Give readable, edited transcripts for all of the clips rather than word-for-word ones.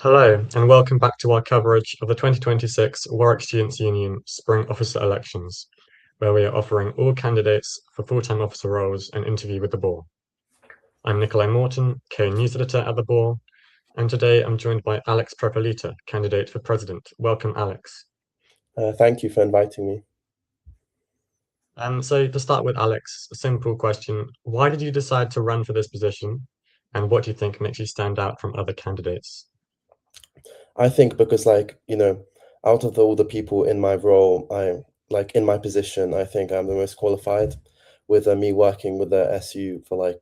Hello, and welcome back to our coverage of the 2026 Warwick Students' Union Spring Officer Elections, where we are offering all candidates for full-time officer roles an interview with the Boar. I'm Nikolai Morton, co-news editor at the Boar, and today I'm joined by Alex Prepelita, candidate for president. Welcome, Alex. Thank you for inviting me. So to start with, Alex, a simple question. Why did you decide to run for this position, and what do you think makes you stand out from other candidates? I think because out of all the people in my role, in my position, I think I'm the most qualified with me working with the SU for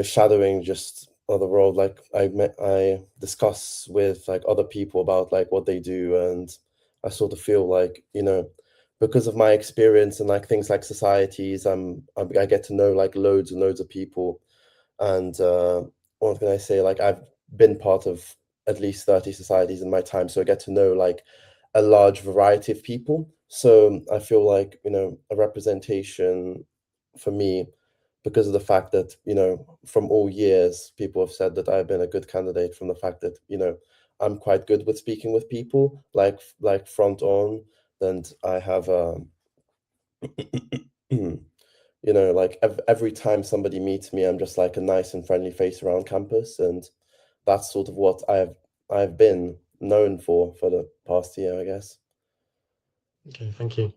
shadowing just other role. I discuss with like other people about like what they do, and I sort of feel like, because of my experience and like things like societies, I get to know like loads and loads of people. And what can I say? Like I've been part of at least 30 societies in my time, so I get to know like a large variety of people. So I feel like, a representation for me, because of the fact that, from all years, people have said that I've been a good candidate from the fact that, I'm quite good with speaking with people, like front on, and I have like every time somebody meets me, I'm just like a nice and friendly face around campus, and that's sort of what I've been known for the past year, I guess. Okay, thank you.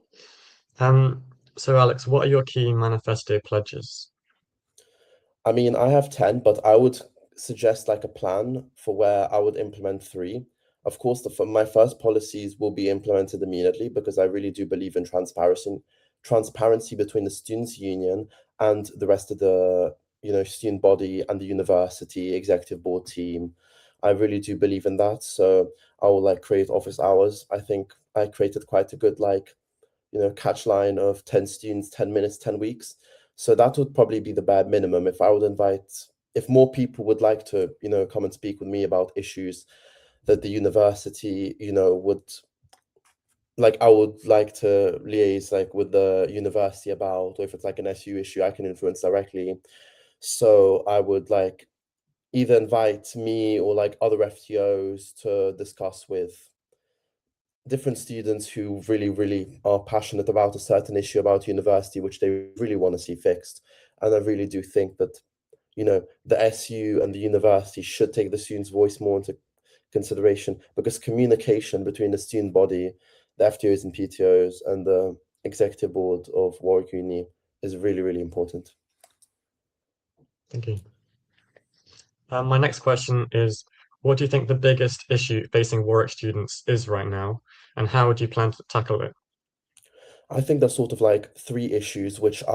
Um, so Alex, what are your key manifesto pledges? I mean, I have 10, but I would suggest like a plan for where I would implement three. Of course, my first policies will be implemented immediately because I really do believe in transparency between the students' union and the rest of the, student body and the university executive board team. I really do believe in that. So I will like create office hours. I think I created quite a good catch line of 10 students, 10 minutes, 10 weeks. So that would probably be the bare minimum. If more people would like to, come and speak with me about issues that the university, would like, I would like to liaise like with the university about, or if it's like an SU issue, I can influence directly. So I would like either invite me or like other FTOs to discuss with different students who really, really are passionate about a certain issue about university, which they really want to see fixed. And I really do think that, the SU and the university should take the student's voice more into consideration, because communication between the student body, the FTOs and PTOs, and the executive board of Warwick Uni is really, really important. Thank you. My next question is, what do you think the biggest issue facing Warwick students is right now, and how would you plan to tackle it? I think there's sort of like three issues which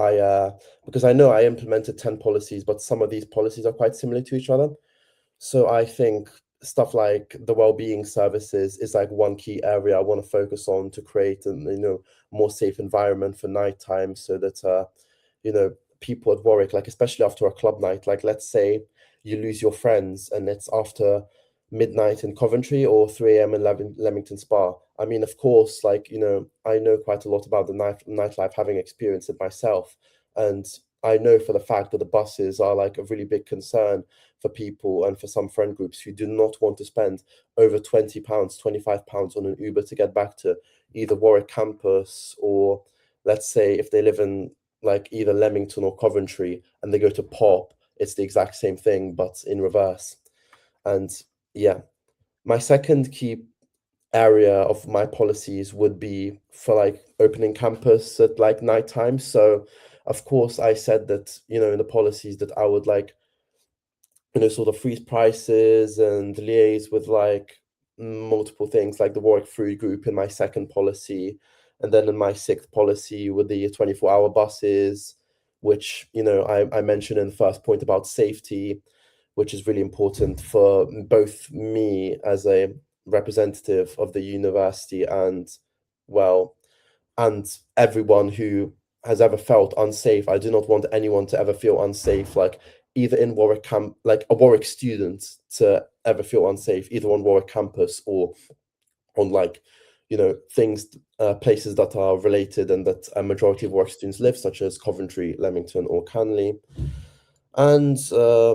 because I know I implemented 10 policies, but some of these policies are quite similar to each other. So I think stuff like the well-being services is like one key area I want to focus on to create an more safe environment for nighttime, so that you know people at Warwick, like especially after a club night, like let's say you lose your friends and it's after midnight in Coventry or 3 a.m. in Leamington Spa. I mean, of course, like I know quite a lot about the nightlife, having experienced it myself, and I know for the fact that the buses are like a really big concern for people and for some friend groups who do not want to spend over £20, £25 on an Uber to get back to either Warwick campus, or let's say if they live in like either Leamington or Coventry and they go to Pop, it's the exact same thing but in reverse. And yeah, my second key area of my policies would be for like opening campus at like nighttime. So of course I said that, in the policies that I would like, sort of freeze prices and liaise with like multiple things like the Warwick Food Group in my second policy. And then in my sixth policy with the 24-hour buses, which, I mentioned in the first point about safety, which is really important for both me as a representative of the university and, well, and everyone who has ever felt unsafe. I do not want anyone to ever feel unsafe, like either in Warwick camp, like a Warwick student to ever feel unsafe, either on Warwick campus or on like, things, places that are related and that a majority of Warwick students live, such as Coventry, Leamington, or Canley. And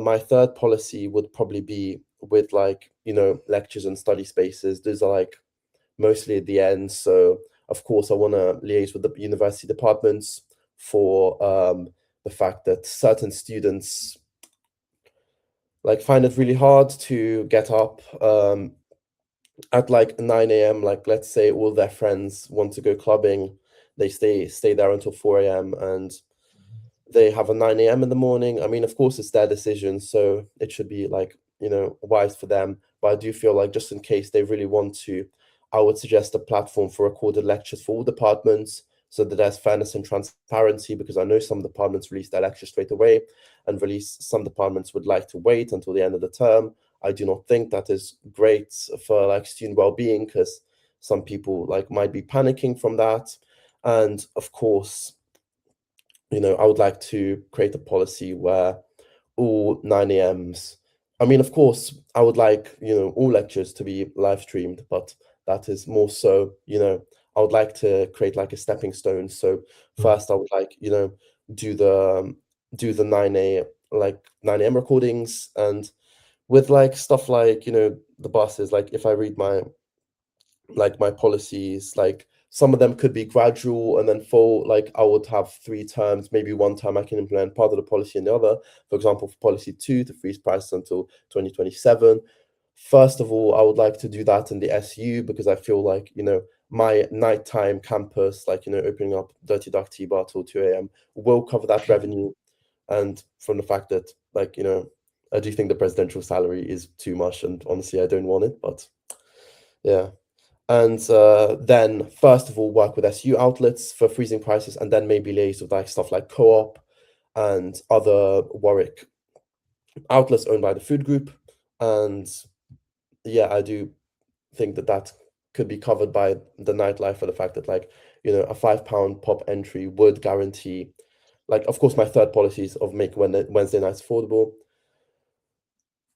my third policy would probably be with like, lectures and study spaces, those are like mostly at the end. So of course I want to liaise with the university departments for the fact that certain students like find it really hard to get up at like 9 a.m. Like let's say all their friends want to go clubbing, they stay there until 4 a.m. and they have a 9 a.m. in the morning. I mean, of course, it's their decision, so it should be like, wise for them. But I do feel like just in case they really want to, I would suggest a platform for recorded lectures for all departments so that there's fairness and transparency, because I know some departments release their lectures straight away and release some departments would like to wait until the end of the term. I do not think that is great for like student well-being, because some people like might be panicking from that. And of course, I would like to create a policy where all 9 a.m.s, I mean, of course, I would like, all lectures to be live streamed, but that is more so, I would like to create like a stepping stone. So first I would like, do the 9 a.m. recordings, and with like stuff like, the buses, like if I read my policies, like some of them could be gradual and then full. Like I would have 3 terms, maybe one term I can implement part of the policy and the other. For example, for policy 2 to freeze prices until 2027. First of all, I would like to do that in the SU, because I feel like, my nighttime campus, like, opening up Dirty Duck Tea Bar till 2 a.m. will cover that revenue. And from the fact that, like, I do think the presidential salary is too much, and honestly, I don't want it, but yeah. And then first of all work with SU outlets for freezing prices, and then maybe liaise with like stuff like Co-op and other Warwick outlets owned by the food group. And yeah, I do think that could be covered by the nightlife, for the fact that like, a £5 pop entry would guarantee, like, of course, my third policy is of make Wednesday nights affordable.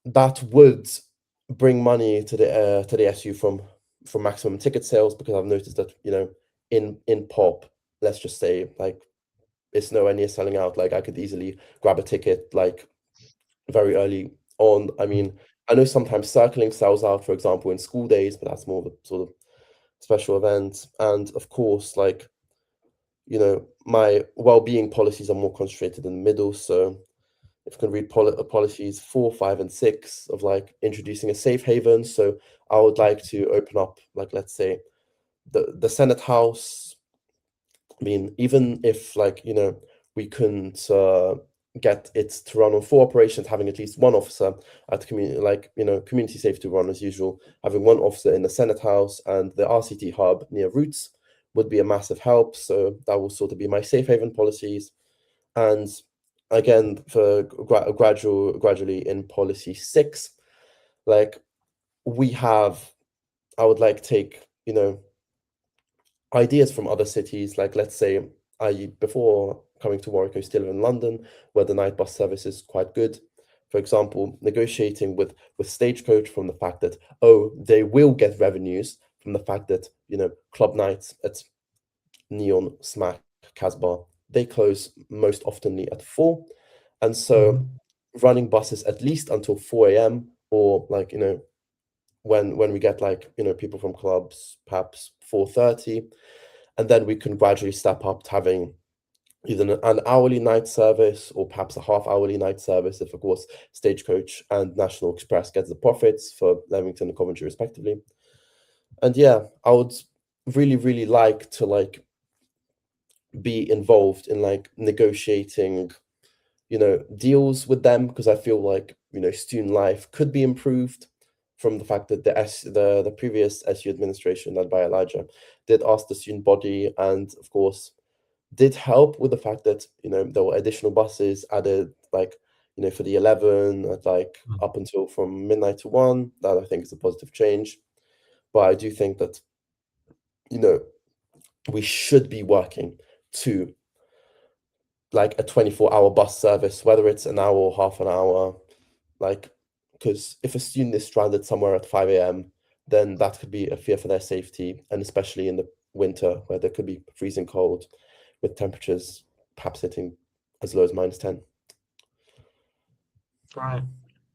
That would bring money to the SU from maximum ticket sales, because I've noticed that, in pop, let's just say, like, it's nowhere near selling out. Like I could easily grab a ticket like very early on. I mean, I know sometimes circling sells out, for example, in school days, but that's more of a sort of special event. And of course, like, my well-being policies are more concentrated in the middle. So if you can read policies 4, 5, and 6 of like introducing a safe haven. So I would like to open up, like, let's say the Senate House. I mean, even if like, we couldn't get it to run on 4 operations, having at least one officer at the community, like, community safety run as usual, having one officer in the Senate House and the RCT hub near Roots would be a massive help. So that will sort of be my safe haven policies. And again, for gradually in policy 6, like I would like take, ideas from other cities. Like let's say before coming to Warwick, I used to live in London, where the night bus service is quite good. For example, negotiating with Stagecoach, from the fact that, they will get revenues from the fact that, club nights at Neon, Smack, Casbah, they close most oftenly at 4. And so running buses at least until 4 a.m., or like, when we get like, people from clubs, perhaps 4:30, and then we can gradually step up to having either an hourly night service or perhaps a half-hourly night service, if of course Stagecoach and National Express gets the profits for Leamington and Coventry respectively. And yeah, I would really, really like to like be involved in like negotiating, deals with them, because I feel like, student life could be improved, from the fact that the previous SU administration led by Elijah did ask the student body, and of course did help with the fact that, there were additional buses added, like, for the 11 at like up until from midnight to 1. That I think is a positive change. But I do think that, we should be working to like a 24-hour bus service, whether it's an hour or half an hour, like, because if a student is stranded somewhere at 5 a.m., then that could be a fear for their safety, and especially in the winter where there could be freezing cold, with temperatures perhaps hitting as low as -10. Right.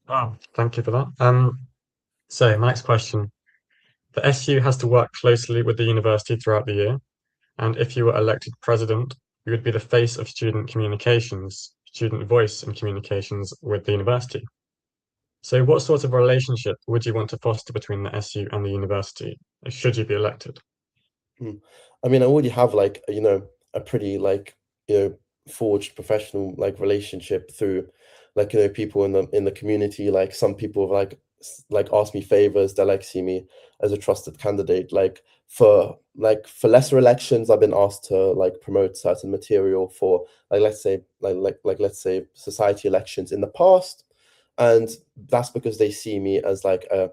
Oh, thank you for that. So, my next question. The SU has to work closely with the university throughout the year, and if you were elected president, you would be the face of student communications, student voice and communications with the university. So, what sort of relationship would you want to foster between the SU and the university, should you be elected? I mean, I already have like, a pretty like, forged professional like relationship through like, people in the community. Like some people have like asked me favors, they like see me as a trusted candidate. For lesser elections, I've been asked to like promote certain material for like let's say society elections in the past. And that's because they see me as like a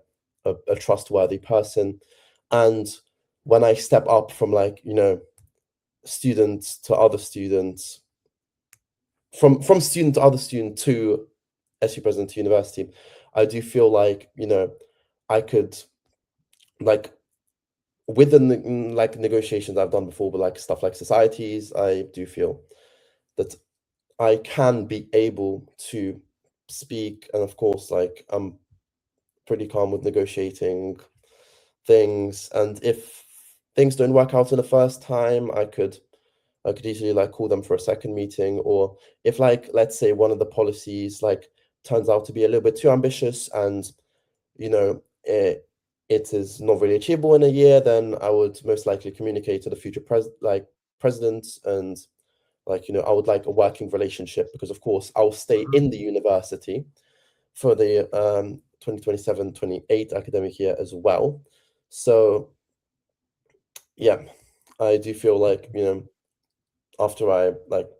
trustworthy person. And when I step up from like, students to other students, from student to other student to SU president to university, I do feel like, I could like with the like negotiations I've done before, but like stuff like societies, I do feel that I can be able to speak. And of course, like I'm pretty calm with negotiating things. And if things don't work out in the first time, I could easily like call them for a second meeting. Or if like let's say one of the policies like turns out to be a little bit too ambitious and it is not really achievable in a year, then I would most likely communicate to the future presidents. And like I would like a working relationship, because of course I'll stay in the university for the 2027-28 academic year as well. So yeah, I do feel like after I like,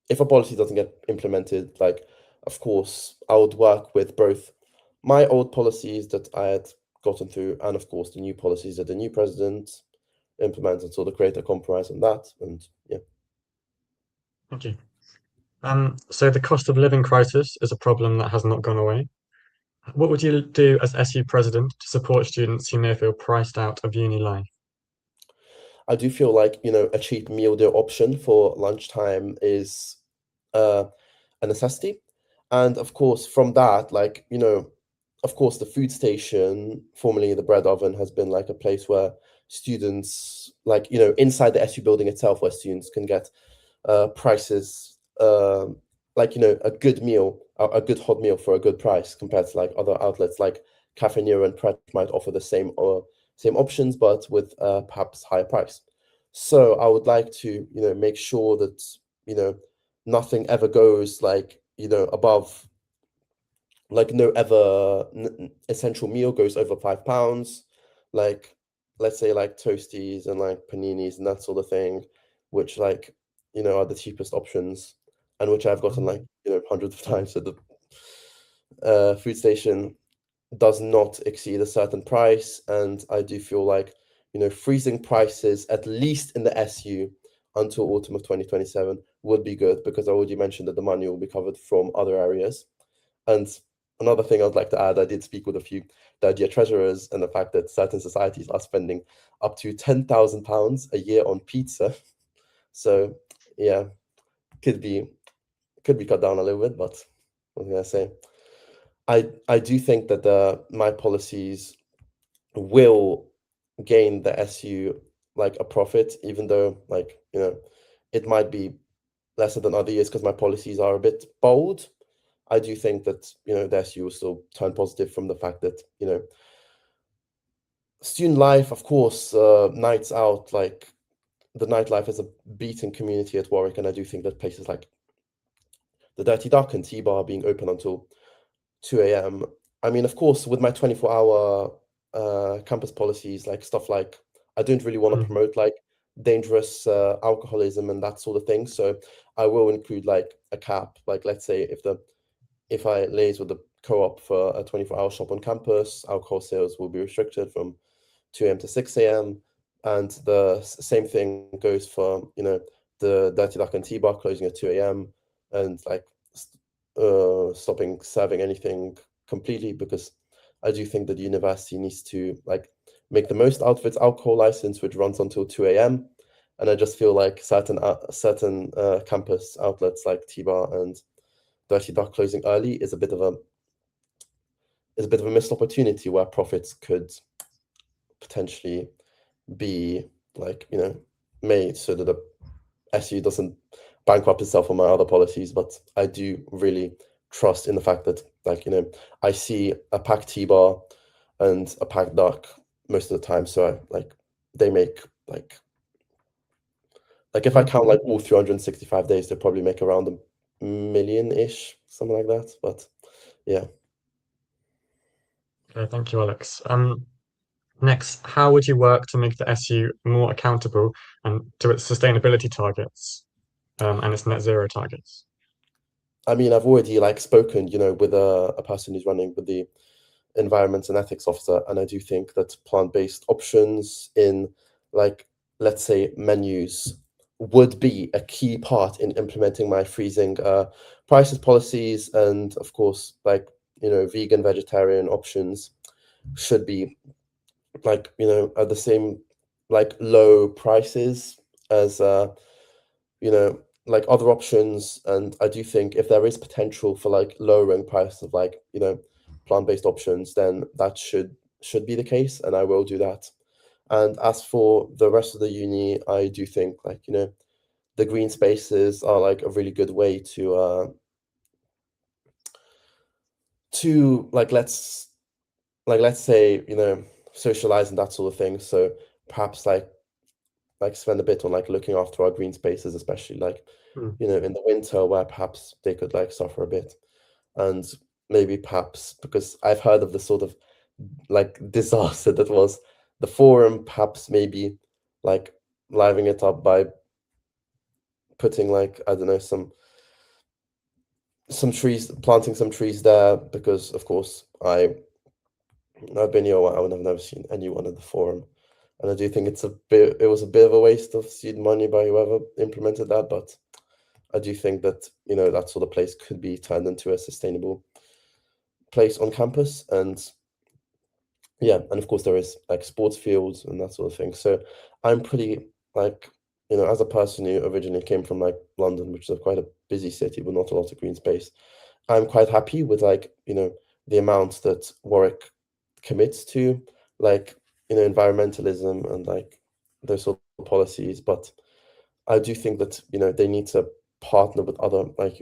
if a policy doesn't get implemented, like of course I would work with both my old policies that I had gotten through, and of course the new policies that the new president implemented, so to create a compromise on that. And yeah. Thank you. So the cost of living crisis is a problem that has not gone away. What would you do as SU president to support students who may feel priced out of uni life? I do feel like, a cheap meal deal option for lunchtime is uh, a necessity. And of course, from that, like, of course, the food station, formerly the bread oven, has been like a place where students, like, inside the SU building itself, where students can get prices, like, a good meal, a good hot meal for a good price compared to like other outlets like Cafe Nero and Pret might offer the same or same options, but with perhaps higher price. So I would like to, make sure that, nothing ever goes like, above, like no ever essential meal goes over £5. Like, let's say like toasties and like paninis and that sort of thing, which like, are the cheapest options, and which I've gotten like, hundreds of times at the food station, does not exceed a certain price. And I do feel like, freezing prices, at least in the SU, until autumn of 2027 would be good, because I already mentioned that the money will be covered from other areas. And another thing I'd like to add, I did speak with a few dear treasurers, and the fact that certain societies are spending up to £10,000 a year on pizza. So yeah, could be cut down a little bit, but what was I gonna say? I do think that my policies will gain the SU like a profit, even though like it might be lesser than other years because my policies are a bit bold. I do think that the SU will still turn positive from the fact that student life, of course, nights out, like the nightlife is a beating community at Warwick, and I do think that places like the Dirty Duck and T-Bar being open until 2 a.m. I mean, of course, with my 24-hour campus policies, like stuff like I don't really want to Mm. promote like dangerous alcoholism and that sort of thing. So I will include like a cap. Like let's say if I liaise with the co-op for a 24-hour shop on campus, alcohol sales will be restricted from 2 a.m. to 6 a.m. And the same thing goes for the Dirty Duck and T-Bar closing at 2 a.m. and like stopping serving anything completely, because I do think that the university needs to like make the most out of its alcohol license, which runs until 2 a.m. And I just feel like certain campus outlets like T-Bar and Dirty Duck closing early is a bit of is a bit of a missed opportunity where profits could potentially be like, made so that the SU doesn't bankrupt itself on my other policies. But I do really trust in the fact that, like, I see a packed T-bar and a packed duck most of the time. So they make like if I Mhm. count like all 365 days, they probably make around a million-ish, something like that. But yeah. Okay, thank you, Alex. Next, how would you work to make the SU more accountable and to its sustainability targets, and its net zero targets? I mean, I've already like spoken, with a person who's running with the environment and ethics officer, and I do think that plant-based options in, like, let's say, menus would be a key part in implementing my freezing prices policies, and of course, like, vegan, vegetarian options should be like, at the same like low prices as you know like other options. And I do think if there is potential for like lowering price of like, plant-based options, then that should be the case, and I will do that. And as for the rest of the uni, I do think, like, the green spaces are like a really good way to let's say, socialize and that sort of thing. So perhaps like spend a bit on like looking after our green spaces, especially like, Mm. in the winter, where perhaps they could like suffer a bit. And maybe perhaps, because I've heard of the sort of like disaster that was the forum, perhaps maybe like livening it up by putting like, I don't know, some trees, planting some trees there, because of course I've been here a while and I've never seen anyone at the forum. And I do think it was a bit of a waste of seed money by whoever implemented that. But I do think that, that sort of place could be turned into a sustainable place on campus. And yeah, and of course there is like sports fields and that sort of thing. So I'm pretty like, as a person who originally came from like London, which is quite a busy city with not a lot of green space, I'm quite happy with like, the amount that Warwick commits to, like, environmentalism and like those sort of policies. But I do think that, they need to partner with other like,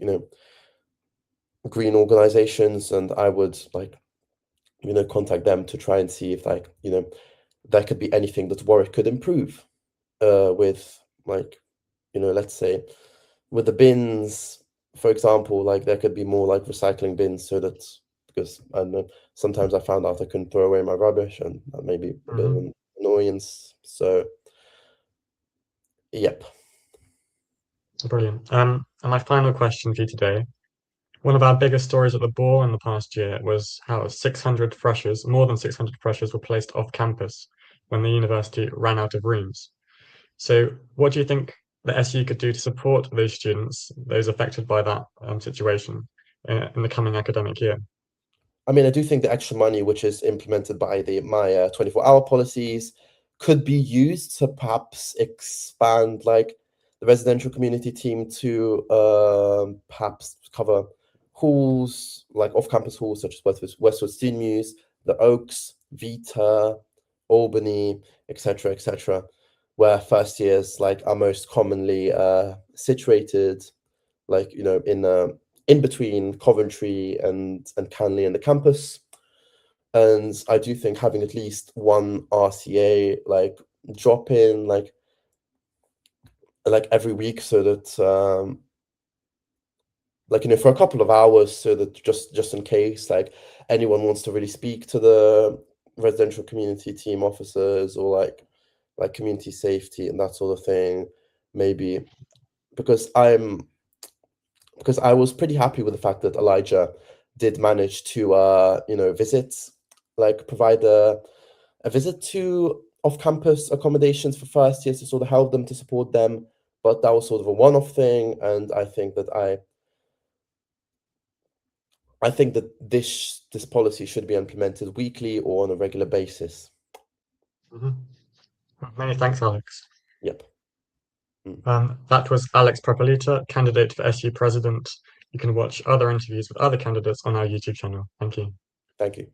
green organizations, and I would like, contact them to try and see if like, there could be anything that Warwick could improve with like, let's say with the bins, for example, like there could be more like recycling bins, so that, because I don't know, sometimes I found out I couldn't throw away my rubbish, and that may be a bit of Mhm. an annoyance. So yep. Brilliant. And my final question for you today. One of our biggest stories at the Boar in the past year was how 600 freshers, more than 600 freshers, were placed off campus when the university ran out of rooms. So, what do you think the SU could do to support those students, those affected by that situation, in the coming academic year? I mean, I do think the extra money, which is implemented by my 24-hour policies, could be used to perhaps expand like the residential community team to perhaps cover halls, like off-campus halls such as Westwood Student Muse, the Oaks, Vita, Albany, etc., etc., where first years like are most commonly situated, like, in between Coventry and Canley and the campus. And I do think having at least one RCA like drop in like every week, so that like, for a couple of hours, so that just in case like anyone wants to really speak to the residential community team officers, or like community safety and that sort of thing, maybe. Because I was pretty happy with the fact that Elijah did manage to visit, like provide a visit to off-campus accommodations for first years to sort of help them, to support them. But that was sort of a one-off thing, and I think that this policy should be implemented weekly or on a regular basis. Mhm. Many thanks, Alex. Yep. Mm. That was Alex Prepelita, candidate for SU president. You can watch other interviews with other candidates on our YouTube channel. Thank you. Thank you.